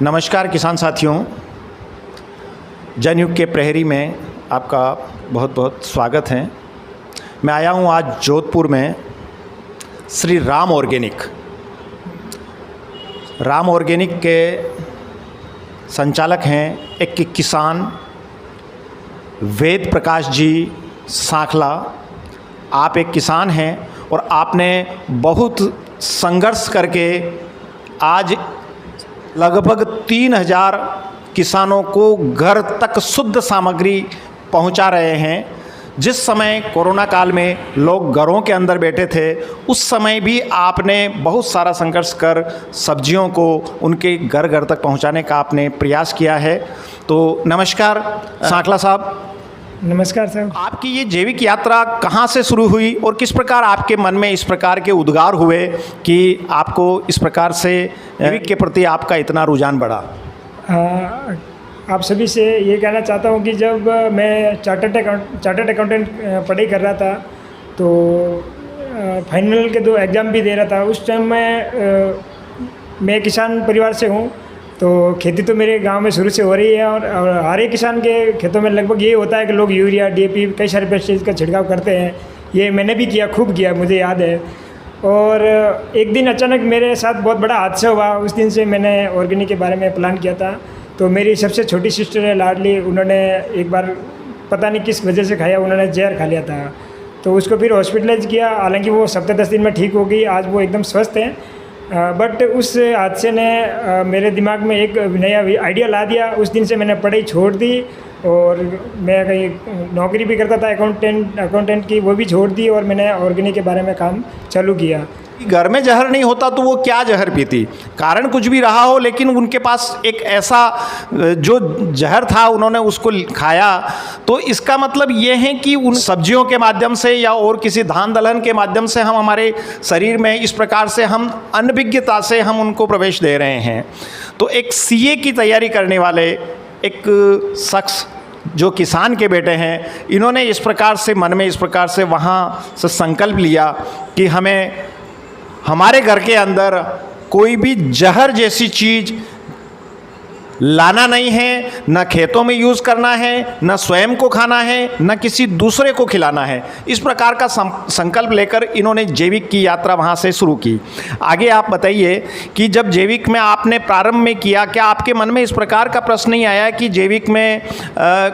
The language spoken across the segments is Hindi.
नमस्कार किसान साथियों, जनयुग के प्रहरी में आपका बहुत बहुत स्वागत है। मैं आया हूँ आज जोधपुर में श्री राम ऑर्गेनिक के संचालक हैं एक किसान वेद प्रकाश जी सांखला। आप एक किसान हैं और आपने बहुत संघर्ष करके आज लगभग 3000 किसानों को घर तक शुद्ध सामग्री पहुंचा रहे हैं। जिस समय कोरोना काल में लोग घरों के अंदर बैठे थे, उस समय भी आपने बहुत सारा संघर्ष कर सब्जियों को उनके घर घर तक पहुंचाने का आपने प्रयास किया है। तो नमस्कार सांखला साहब। नमस्कार सर। आपकी ये जैविक यात्रा कहाँ से शुरू हुई और किस प्रकार आपके मन में इस प्रकार के उद्गार हुए कि आपको इस प्रकार से जैविक के प्रति आपका इतना रुझान बढ़ा? आप सभी से ये कहना चाहता हूँ कि जब मैं चार्टर्ड अकाउंटेंट पढ़ाई कर रहा था तो फाइनल के 2 एग्ज़ाम भी दे रहा था। उस टाइम मैं किसान परिवार से हूँ, तो खेती तो मेरे गांव में शुरू से हो रही है और हर एक किसान के खेतों में लगभग ये होता है कि लोग यूरिया, डीएपी, कई सारे पेस्टिसाइड्स का छिड़काव करते हैं। ये मैंने भी किया, खूब किया, मुझे याद है। और एक दिन अचानक मेरे साथ बहुत बड़ा हादसा हुआ। उस दिन से मैंने ऑर्गेनिक के बारे में प्लान किया था। तो मेरी सबसे छोटी सिस्टर है लाडली, उन्होंने एक बार पता नहीं किस वजह से खाया, उन्होंने जहर खा लिया था। तो उसको फिर हॉस्पिटलाइज किया, हालांकि वो 7-10 दिन में ठीक हो गई। आज वो एकदम स्वस्थ हैं। बट उस हादसे ने मेरे दिमाग में एक नया आइडिया ला दिया। उस दिन से मैंने पढ़ाई छोड़ दी और मैं कहीं नौकरी भी करता था अकाउंटेंट की, वो भी छोड़ दी और मैंने ऑर्गेनिक के बारे में काम चालू किया। घर में जहर नहीं होता तो वो क्या जहर पीती? कारण कुछ भी रहा हो, लेकिन उनके पास एक ऐसा जो जहर था उन्होंने उसको खाया। तो इसका मतलब ये है कि उन सब्जियों के माध्यम से या और किसी धान दलहन के माध्यम से हम हमारे शरीर में इस प्रकार से हम अनभिज्ञता से हम उनको प्रवेश दे रहे हैं। तो एक सीए की तैयारी करने वाले एक शख्स जो किसान के बेटे हैं, इन्होंने इस प्रकार से मन में इस प्रकार से वहाँ से संकल्प लिया कि हमें हमारे घर के अंदर कोई भी जहर जैसी चीज़ लाना नहीं है, न खेतों में यूज़ करना है, न स्वयं को खाना है, न किसी दूसरे को खिलाना है। इस प्रकार का संकल्प लेकर इन्होंने जैविक की यात्रा वहाँ से शुरू की। आगे आप बताइए कि जब जैविक में आपने प्रारंभ में किया, क्या आपके मन में इस प्रकार का प्रश्न नहीं आया कि जैविक में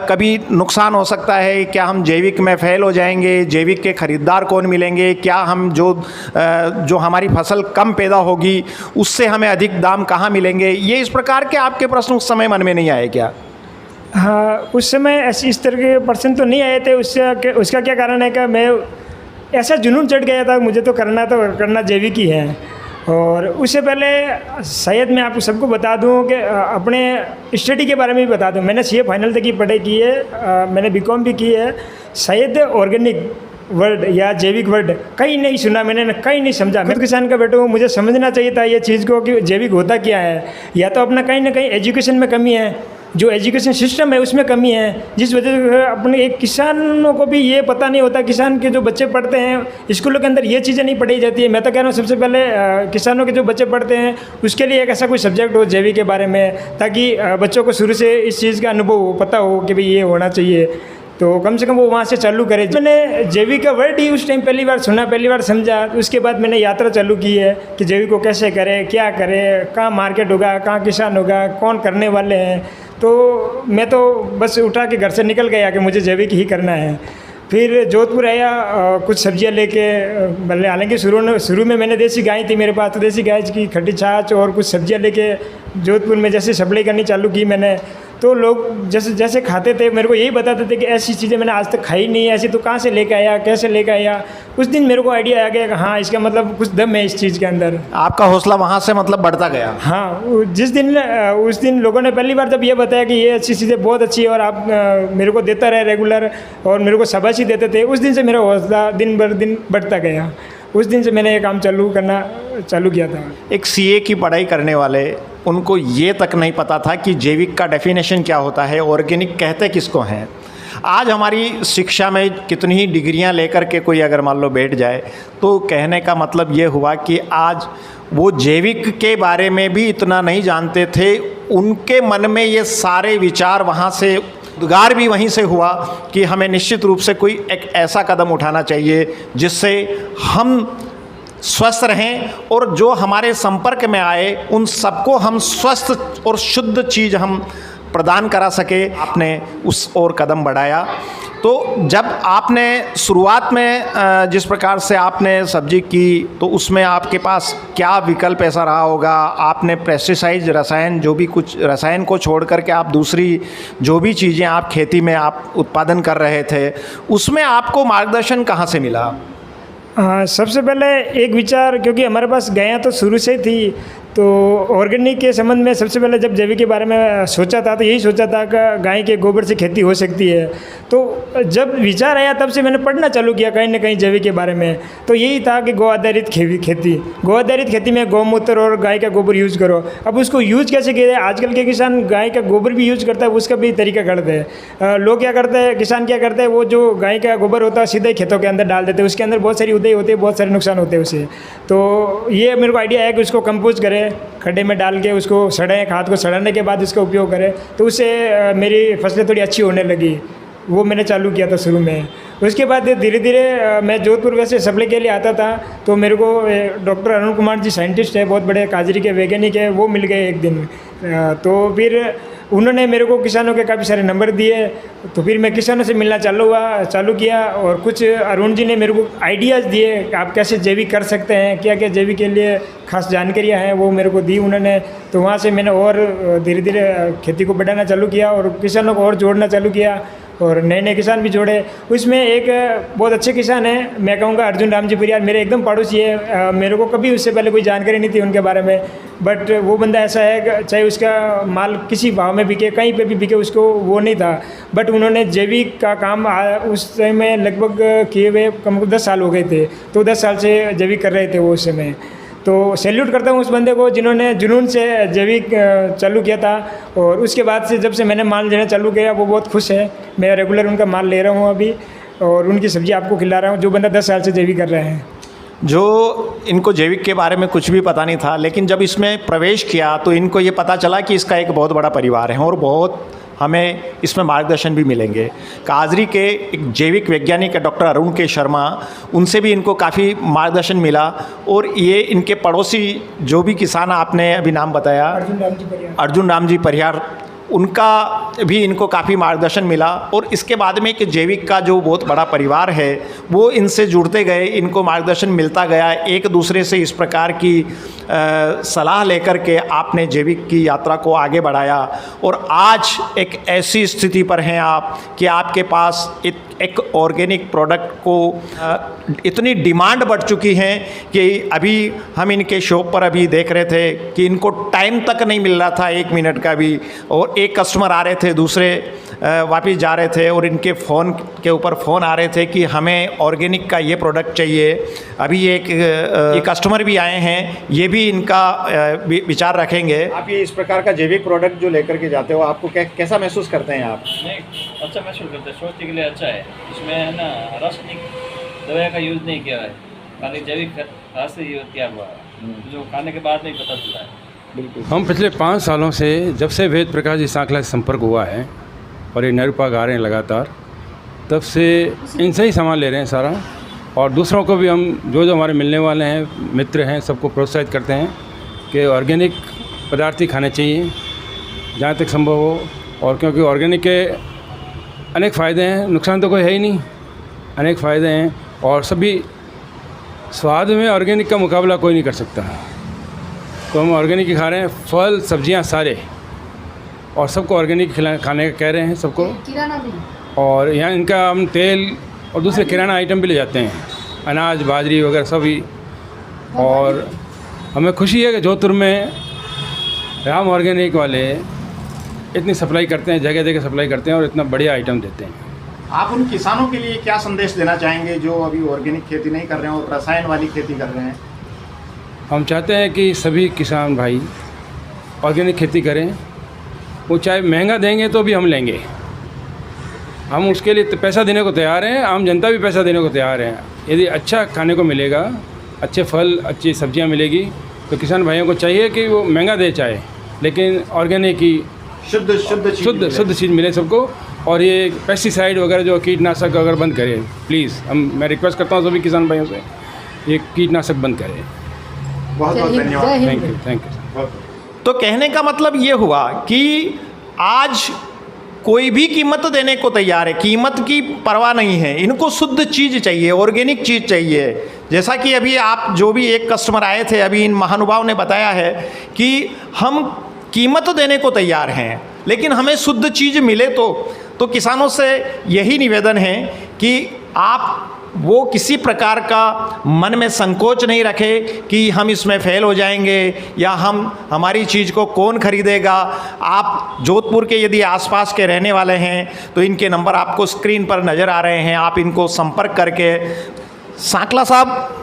कभी नुकसान हो सकता है? क्या हम जैविक में फेल हो जाएंगे? जैविक के खरीदार कौन मिलेंगे? क्या हम जो हमारी फसल कम पैदा होगी उससे हमें अधिक दाम कहाँ मिलेंगे? ये इस प्रकार के आपके प्रश्न उस समय मन में नहीं आए क्या? हाँ, उस समय इस तरह के प्रश्न तो नहीं आए थे। उसका क्या कारण है कि मैं ऐसा जुनून चढ़ गया था, मुझे तो करना जैविक ही है। और उससे पहले शायद मैं आपको सबको बता दूं कि अपने स्टडी के बारे में भी बता दूं। मैंने सीए फाइनल तक की पढ़ाई की है, मैंने बीकॉम भी की है। शायद ऑर्गेनिक वर्ड या जैविक वर्ड कहीं नहीं सुना मैंने, कहीं नहीं समझा। मैं किसान का बेटा हूँ, मुझे समझना चाहिए था ये चीज़ को कि जैविक होता क्या है। या तो अपना कहीं ना कहीं एजुकेशन में कमी है, जो एजुकेशन सिस्टम है उसमें कमी है, जिस वजह से अपने एक किसानों को भी ये पता नहीं होता। किसान के जो बच्चे पढ़ते हैं स्कूलों के अंदर ये चीज़ें नहीं पढ़ाई जाती है। मैं तो कह रहा हूँ सबसे पहले किसानों के जो बच्चे पढ़ते हैं उसके लिए एक ऐसा कोई सब्जेक्ट हो जैविक के बारे में, ताकि बच्चों को शुरू से इस चीज़ का अनुभव हो, पता हो कि भाई ये होना चाहिए। तो कम से कम वो वहाँ से चालू करे। मैंने जैविक का वर्ड ही उस टाइम पहली बार सुना, पहली बार समझा। उसके बाद मैंने यात्रा चालू की है कि जैविक को कैसे करें, क्या करें, कहाँ मार्केट होगा, कहाँ किसान होगा, कौन करने वाले हैं। तो मैं तो बस उठा के घर से निकल गया कि मुझे जैविक ही करना है। फिर जोधपुर आया, कुछ सब्जियां लेके, मतलब हालांकि शुरू में मैंने देसी गाय थी मेरे पास, तो देसी गाय की खट्टी छाछ और कुछ सब्जियां लेके जोधपुर में जैसे सप्लाई करनी चालू की मैंने। तो लोग जैसे खाते थे मेरे को यही बताते थे कि ऐसी चीज़ें मैंने आज तक खाई नहीं है, ऐसी तो कहाँ से लेके आया, कैसे लेके आया। उस दिन मेरे को आइडिया आ गया कि हाँ, इसका मतलब कुछ दम है इस चीज़ के अंदर। आपका हौसला वहाँ से मतलब बढ़ता गया? हाँ, उस दिन लोगों ने पहली बार जब ये बताया कि ये अच्छी चीज़ें बहुत अच्छी है और आप मेरे को देता रहे रेगुलर और मेरे को शाबाशी देते थे, उस दिन से मेरा हौसला दिन बर दिन बढ़ता गया। उस दिन से मैंने ये काम चालू किया था। एक सीए की पढ़ाई करने वाले, उनको ये तक नहीं पता था कि जैविक का डेफिनेशन क्या होता है, ऑर्गेनिक कहते किसको हैं। आज हमारी शिक्षा में कितनी ही डिग्रियां लेकर के कोई अगर मान लो बैठ जाए, तो कहने का मतलब ये हुआ कि आज वो जैविक के बारे में भी इतना नहीं जानते थे। उनके मन में ये सारे विचार वहाँ से उद्गार भी वहीं से हुआ कि हमें निश्चित रूप से कोई एक ऐसा कदम उठाना चाहिए जिससे हम स्वस्थ रहें और जो हमारे संपर्क में आए उन सबको हम स्वस्थ और शुद्ध चीज़ हम प्रदान करा सके। आपने उस ओर कदम बढ़ाया। तो जब आपने शुरुआत में जिस प्रकार से आपने सब्जी की तो उसमें आपके पास क्या विकल्प ऐसा रहा होगा? आपने पेस्टिसाइड रसायन जो भी कुछ रसायन को छोड़ करके आप दूसरी जो भी चीज़ें आप खेती में आप उत्पादन कर रहे थे उसमें आपको मार्गदर्शन कहाँ से मिला? हाँ, सबसे पहले एक विचार, क्योंकि हमारे पास गायें तो शुरू से थी, तो ऑर्गेनिक के संबंध में सबसे पहले जब जैविक के बारे में सोचा था तो यही सोचा था कि गाय के गोबर से खेती हो सकती है। तो जब विचार आया तब से मैंने पढ़ना चालू किया कहीं ना कहीं जैविक के बारे में। तो यही था कि गौ आधारित खेती में गौमूत्र और गाय का गोबर यूज़ करो। अब उसको यूज़ कैसे किया जाए? आजकल के किसान गाय का गोबर भी यूज़ करता है, उसका भी तरीका गलत है। लोग क्या करते हैं, किसान क्या करते हैं, वो जो गाय का गोबर होता है सीधे खेतों के अंदर डाल देते हैं। उसके अंदर बहुत सारी उदय होती है, बहुत सारे नुकसान होते हैं उसे। तो ये मेरे को आइडिया है कि उसको कंपोस्ट करें, खड्डे में डाल के उसको सड़ाएं, खाद को सड़ाने के बाद उसका उपयोग करें, तो उससे मेरी फसलें थोड़ी अच्छी होने लगी। वो मैंने चालू किया था शुरू में। उसके बाद धीरे धीरे मैं जोधपुर वैसे सप्लाई के लिए आता था, तो मेरे को डॉक्टर अरुण कुमार जी साइंटिस्ट है, बहुत बड़े काजरी के वैज्ञानिक है, वो मिल गए एक दिन। तो फिर उन्होंने मेरे को किसानों के काफ़ी सारे नंबर दिए। तो फिर मैं किसानों से मिलना चालू किया और कुछ अरुण जी ने मेरे को आइडियाज़ दिए कि आप कैसे जैविक कर सकते हैं, क्या क्या जैविक के लिए खास जानकारियाँ हैं, वो मेरे को दी उन्होंने। तो वहाँ से मैंने और धीरे धीरे खेती को बढ़ाना चालू किया और किसानों को और जोड़ना चालू किया और नए नए किसान भी जोड़े। उसमें एक बहुत अच्छे किसान हैं, मैं कहूँगा अर्जुन राम जी परियार, मेरे एकदम पड़ोसी है। मेरे को कभी उससे पहले कोई जानकारी नहीं थी उनके बारे में, बट वो बंदा ऐसा है कि चाहे उसका माल किसी भाव में बिके, कहीं पे भी बिके, उसको वो नहीं था। बट उन्होंने जैविक का काम उस समय लगभग किए हुए कम 10 साल हो गए थे। तो 10 साल से जैविक कर रहे थे वो उस समय। तो सैल्यूट करता हूँ उस बंदे को जिन्होंने जुनून से जैविक चालू किया था। और उसके बाद से जब से मैंने माल लेना चालू किया वो बहुत खुश है। मैं रेगुलर उनका माल ले रहा हूँ अभी और उनकी सब्ज़ी आपको खिला रहा हूँ, जो बंदा 10 साल से जैविक कर रहे हैं। जो इनको जैविक के बारे में कुछ भी पता नहीं था, लेकिन जब इसमें प्रवेश किया तो इनको ये पता चला कि इसका एक बहुत बड़ा परिवार है और बहुत हमें इसमें मार्गदर्शन भी मिलेंगे। काजरी के एक जैविक वैज्ञानिक है डॉक्टर अरुण के शर्मा, उनसे भी इनको काफ़ी मार्गदर्शन मिला। और ये इनके पड़ोसी जो भी किसान आपने अभी नाम बताया अर्जुन राम जी परिहार, उनका भी इनको काफ़ी मार्गदर्शन मिला। और इसके बाद में एक जैविक का जो बहुत बड़ा परिवार है वो इनसे जुड़ते गए, इनको मार्गदर्शन मिलता गया। एक दूसरे से इस प्रकार की सलाह लेकर के आपने जैविक की यात्रा को आगे बढ़ाया और आज एक ऐसी स्थिति पर हैं आप कि आपके पास एक ऑर्गेनिक प्रोडक्ट को इतनी डिमांड बढ़ चुकी है कि अभी हम इनके शॉप पर अभी देख रहे थे कि इनको टाइम तक नहीं मिल रहा था 1 मिनट का भी। और एक कस्टमर आ रहे थे, दूसरे वापस जा रहे थे और इनके फ़ोन के ऊपर फ़ोन आ रहे थे कि हमें ऑर्गेनिक का ये प्रोडक्ट चाहिए। अभी एक कस्टमर भी आए हैं, ये भी इनका विचार रखेंगे। आप ये इस प्रकार का जैविक प्रोडक्ट जो लेकर के जाते हो, आपको कैसा महसूस करते हैं आप? नहीं, अच्छा महसूस करते हैं, स्वास्थ्य के लिए अच्छा है। इसमें है ना रासायनिक दवाई का यूज़ नहीं किया है, खाली जैविक खाद से यूज़ किया हुआ है, जो खाने के बाद नहीं पता चला है। बिल्कुल। हम पिछले 5 सालों से जब से वेद प्रकाश जी सांखला से संपर्क हुआ है और ये निरुपा गा रहे हैं लगातार, तब से इनसे ही सामान ले रहे हैं सारा। और दूसरों को भी हम जो हमारे मिलने वाले हैं मित्र हैं सबको प्रोत्साहित करते हैं कि ऑर्गेनिक पदार्थ ही खाने चाहिए जहाँ तक संभव हो। और क्योंकि ऑर्गेनिक के अनेक फ़ायदे हैं, नुकसान तो कोई है ही नहीं, अनेक फ़ायदे हैं। और सभी स्वाद में ऑर्गेनिक का मुकाबला कोई नहीं कर सकता। तो हम ऑर्गेनिक ही खा रहे हैं, फल सब्जियां सारे, और सबको ऑर्गेनिक खाने का कह रहे हैं सबको। और यहाँ इनका हम तेल और दूसरे किराना आइटम भी ले जाते हैं, अनाज बाजरी वगैरह सभी। और हमें खुशी है कि जोधपुर में राम ऑर्गेनिक वाले इतनी सप्लाई करते हैं, जगह जगह सप्लाई करते हैं और इतना बढ़िया आइटम देते हैं। आप उन किसानों के लिए क्या संदेश देना चाहेंगे जो अभी ऑर्गेनिक खेती नहीं कर रहे हैं और रसायन वाली खेती कर रहे हैं? हम चाहते हैं कि सभी किसान भाई ऑर्गेनिक खेती करें। वो चाहे महंगा देंगे तो भी हम लेंगे, हम उसके लिए पैसा देने को तैयार हैं, आम जनता भी पैसा देने को तैयार है। यदि अच्छा खाने को मिलेगा, अच्छे फल अच्छी सब्जियां मिलेगी, तो किसान भाइयों को चाहिए कि वो महंगा दे चाहे, लेकिन ऑर्गेनिक ही शुद्ध शुद्ध शुद्ध चीज़ मिले सबको। और ये पेस्टिसाइड वगैरह जो कीटनाशक अगर बंद करें प्लीज़, मैं रिक्वेस्ट करता हूँ सभी किसान भाइयों से, ये कीटनाशक बंद करें। बहुत बहुत धन्यवाद। Thank you. तो कहने का मतलब ये हुआ कि आज कोई भी कीमत देने को तैयार है, कीमत की परवाह नहीं है, इनको शुद्ध चीज़ चाहिए, ऑर्गेनिक चीज़ चाहिए। जैसा कि अभी आप जो भी एक कस्टमर आए थे, अभी इन महानुभाव ने बताया है कि हम कीमत देने को तैयार हैं, लेकिन हमें शुद्ध चीज़ मिले तो किसानों से यही निवेदन है कि आप वो किसी प्रकार का मन में संकोच नहीं रखे कि हम इसमें फेल हो जाएंगे या हमारी चीज़ को कौन खरीदेगा। आप जोधपुर के यदि आसपास के रहने वाले हैं तो इनके नंबर आपको स्क्रीन पर नज़र आ रहे हैं, आप इनको संपर्क करके। सांकला साहब,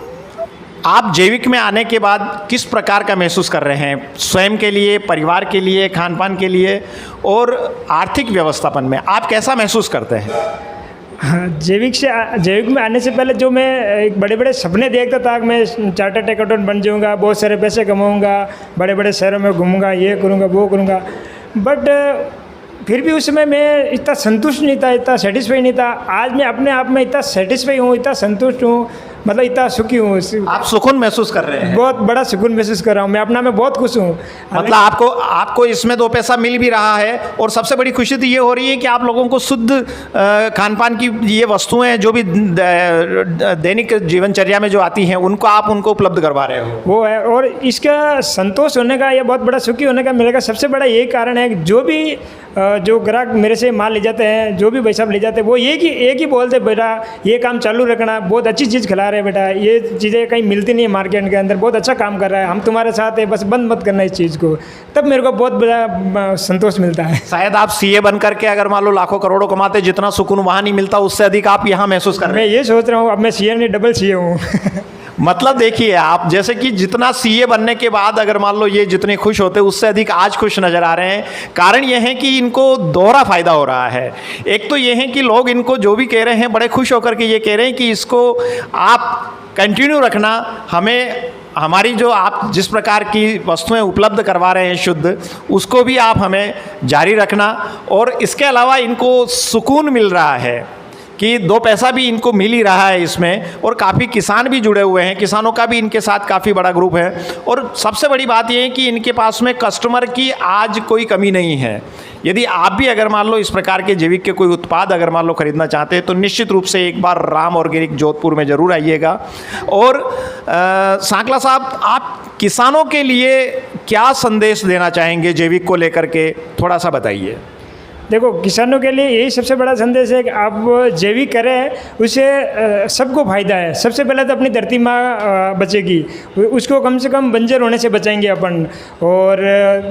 आप जैविक में आने के बाद किस प्रकार का महसूस कर रहे हैं, स्वयं के लिए, परिवार के लिए, खान पान के लिए और आर्थिक व्यवस्थापन में आप कैसा महसूस करते हैं? हाँ, जैविक में आने से पहले जो मैं एक बड़े बड़े सपने देखता था कि मैं चार्टर्ड अकाउंटेंट बन जाऊंगा, बहुत सारे पैसे कमाऊंगा, बड़े बड़े शहरों में घूमूंगा, ये करूंगा वो करूंगा, बट फिर भी उस समय मैं इतना संतुष्ट नहीं था, इतना सेटिस्फाई नहीं था। आज मैं अपने आप में इतना सेटिस्फाई हूँ, इतना संतुष्ट हूँ, मतलब इतना सुखी हूँ। आप सुकून महसूस कर रहे हैं? बहुत बड़ा सुकून महसूस कर रहा हूँ, मैं अपना में बहुत खुश हूँ। मतलब आपको इसमें 2 पैसा मिल भी रहा है और सबसे बड़ी खुशी तो ये हो रही है कि आप लोगों को शुद्ध खान पान की ये वस्तुएं जो भी दैनिक जीवनचर्या में जो आती हैं उनको उपलब्ध करवा रहे हो, वो है। और इसका संतोष होने का या बहुत बड़ा सुखी होने का मेरे का सबसे बड़ा यही कारण है कि जो ग्राहक मेरे से माल ले जाते हैं, जो भी भाई साहब ले जाते हैं, वो एक ही बोलते, बेटा ये काम चालू रखना, बहुत अच्छी चीज़ खिला रहे हैं बेटा, ये चीज़ें कहीं मिलती नहीं है मार्केट के अंदर, बहुत अच्छा काम कर रहा है, हम तुम्हारे साथ है, बस बंद मत करना इस चीज़ को। तब मेरे को बहुत बड़ा संतोष मिलता है। शायद आप सीए बन करके अगर मान लो लाखों करोड़ों कमाते, जितना सुकून वहाँ नहीं मिलता, उससे अधिक आप यहाँ महसूस कर रहे हैं। मैं ये सोच रहा हूँ, अब मैं सीए नहीं डबल सीए हूँ। मतलब देखिए आप, जैसे कि जितना सीए बनने के बाद अगर मान लो ये जितने खुश होते, उससे अधिक आज खुश नज़र आ रहे हैं। कारण ये है कि इनको दोहरा फ़ायदा हो रहा है। एक तो ये है कि लोग इनको जो भी कह रहे हैं बड़े खुश होकर के ये कह रहे हैं कि इसको आप कंटिन्यू रखना, हमें हमारी जो आप जिस प्रकार की वस्तुएं उपलब्ध करवा रहे हैं शुद्ध, उसको भी आप हमें जारी रखना। और इसके अलावा इनको सुकून मिल रहा है कि 2 पैसा भी इनको मिल ही रहा है इसमें, और काफ़ी किसान भी जुड़े हुए हैं, किसानों का भी इनके साथ काफ़ी बड़ा ग्रुप है। और सबसे बड़ी बात यह है कि इनके पास में कस्टमर की आज कोई कमी नहीं है। यदि आप भी अगर मान लो इस प्रकार के जैविक के कोई उत्पाद अगर मान लो खरीदना चाहते हैं तो निश्चित रूप से एक बार राम ऑर्गेनिक जोधपुर में ज़रूर आइएगा। और सांकला साहब, आप किसानों के लिए क्या संदेश देना चाहेंगे जैविक को लेकर के, थोड़ा सा बताइए। देखो, किसानों के लिए यही सबसे बड़ा संदेश है कि आप जैविक करें, उससे सबको फ़ायदा है। सबसे पहले तो अपनी धरती माँ बचेगी, उसको कम से कम बंजर होने से बचाएंगे अपन। और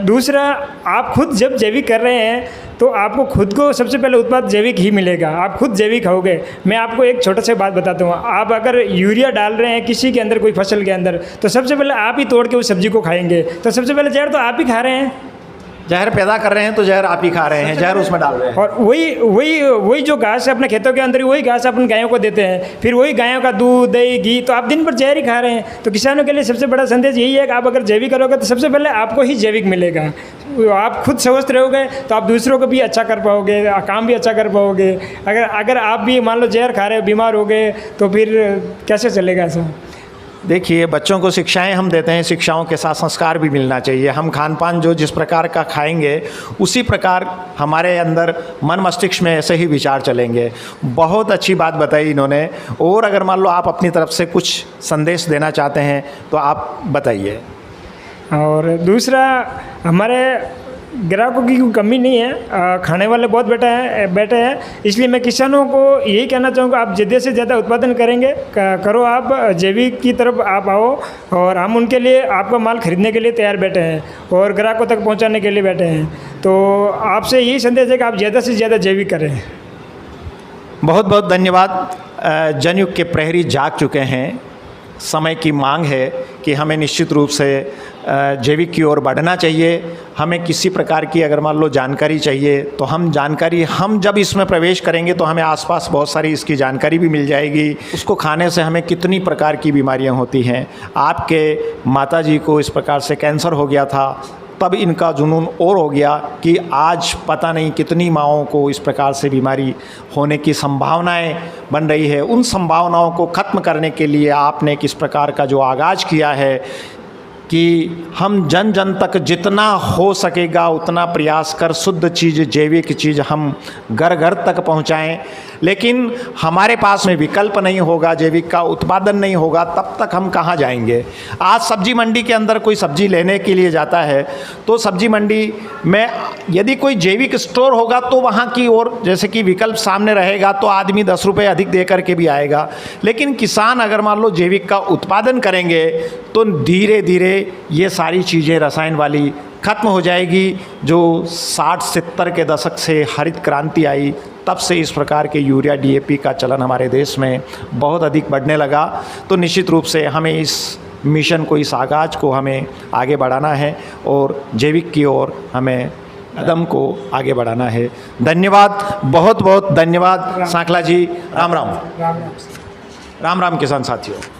दूसरा, आप खुद जब जैविक कर रहे हैं तो आपको खुद को सबसे पहले उत्पाद जैविक ही मिलेगा, आप खुद जैविक खाओगे। मैं आपको एक छोटा सा बात बताता हूँ, आप अगर यूरिया डाल रहे हैं किसी के अंदर, कोई फसल के अंदर, तो सबसे पहले आप ही तोड़ के उस सब्जी को खाएंगे, तो सबसे पहले जहर तो आप ही खा रहे हैं। जहर पैदा कर रहे हैं तो जहर आप ही खा रहे हैं, जहर उसमें डाल रहे हैं। और वही जो घास है अपने खेतों के अंदर, वही घास अपन गायों को देते हैं, फिर वही गायों का दूध, दही, घी, तो आप दिन भर जहर ही खा रहे हैं। तो किसानों के लिए सबसे बड़ा संदेश यही है कि आप अगर जैविक करोगे तो सबसे पहले आपको ही जैविक मिलेगा। आप खुद स्वस्थ रहोगे तो आप दूसरों को भी अच्छा कर पाओगे, काम भी अच्छा कर पाओगे। अगर आप भी मान लो जहर खा रहे हो, बीमार हो गए, तो फिर कैसे चलेगा ऐसा? देखिए, बच्चों को शिक्षाएं हम देते हैं, शिक्षाओं के साथ संस्कार भी मिलना चाहिए। हम खान पान जो जिस प्रकार का खाएंगे उसी प्रकार हमारे अंदर मन मस्तिष्क में ऐसे ही विचार चलेंगे। बहुत अच्छी बात बताई इन्होंने। और अगर मान लो आप अपनी तरफ से कुछ संदेश देना चाहते हैं तो आप बताइए। और दूसरा, हमारे ग्राहकों की कोई कमी नहीं है, खाने वाले बहुत बैठे हैं, इसलिए मैं किसानों को यही कहना चाहूँगा, आप ज़्यादा से ज़्यादा उत्पादन करो, आप जैविक की तरफ आप आओ, और हम उनके लिए आपका माल खरीदने के लिए तैयार बैठे हैं और ग्राहकों तक पहुँचाने के लिए बैठे हैं। तो आपसे यही संदेश है कि आप ज़्यादा से ज़्यादा जैविक करें। बहुत बहुत धन्यवाद। जनयुग के प्रहरी जाग चुके हैं, समय की मांग है कि हमें निश्चित रूप से जैविक की ओर बढ़ना चाहिए। हमें किसी प्रकार की अगर मान लो जानकारी चाहिए तो हम जब इसमें प्रवेश करेंगे तो हमें आसपास बहुत सारी इसकी जानकारी भी मिल जाएगी। उसको खाने से हमें कितनी प्रकार की बीमारियां होती हैं। आपके माताजी को इस प्रकार से कैंसर हो गया था, तब इनका जुनून और हो गया कि आज पता नहीं कितनी माओं को इस प्रकार से बीमारी होने की संभावनाएं बन रही है। उन संभावनाओं को ख़त्म करने के लिए आपने किस प्रकार का जो आगाज़ किया है कि हम जन जन तक जितना हो सकेगा उतना प्रयास कर शुद्ध चीज़, जैविक चीज़ हम घर घर तक पहुंचाएं। लेकिन हमारे पास में विकल्प नहीं होगा, जैविक का उत्पादन नहीं होगा, तब तक हम कहाँ जाएंगे। आज सब्जी मंडी के अंदर कोई सब्जी लेने के लिए जाता है तो सब्जी मंडी में यदि कोई जैविक स्टोर होगा तो वहाँ की ओर जैसे कि विकल्प सामने रहेगा तो आदमी 10 रुपये अधिक दे करके भी आएगा। लेकिन किसान अगर मान लो जैविक का उत्पादन करेंगे तो धीरे धीरे ये सारी चीज़ें रसायन वाली खत्म हो जाएगी। जो 60-70 के दशक से हरित क्रांति आई तब से इस प्रकार के यूरिया DAP का चलन हमारे देश में बहुत अधिक बढ़ने लगा। तो निश्चित रूप से हमें इस मिशन को, इस आगाज़ को हमें आगे बढ़ाना है और जैविक की ओर हमें कदम को आगे बढ़ाना है। धन्यवाद, बहुत बहुत धन्यवाद सांखला जी। राम राम। राम राम। राम राम किसान साथियों।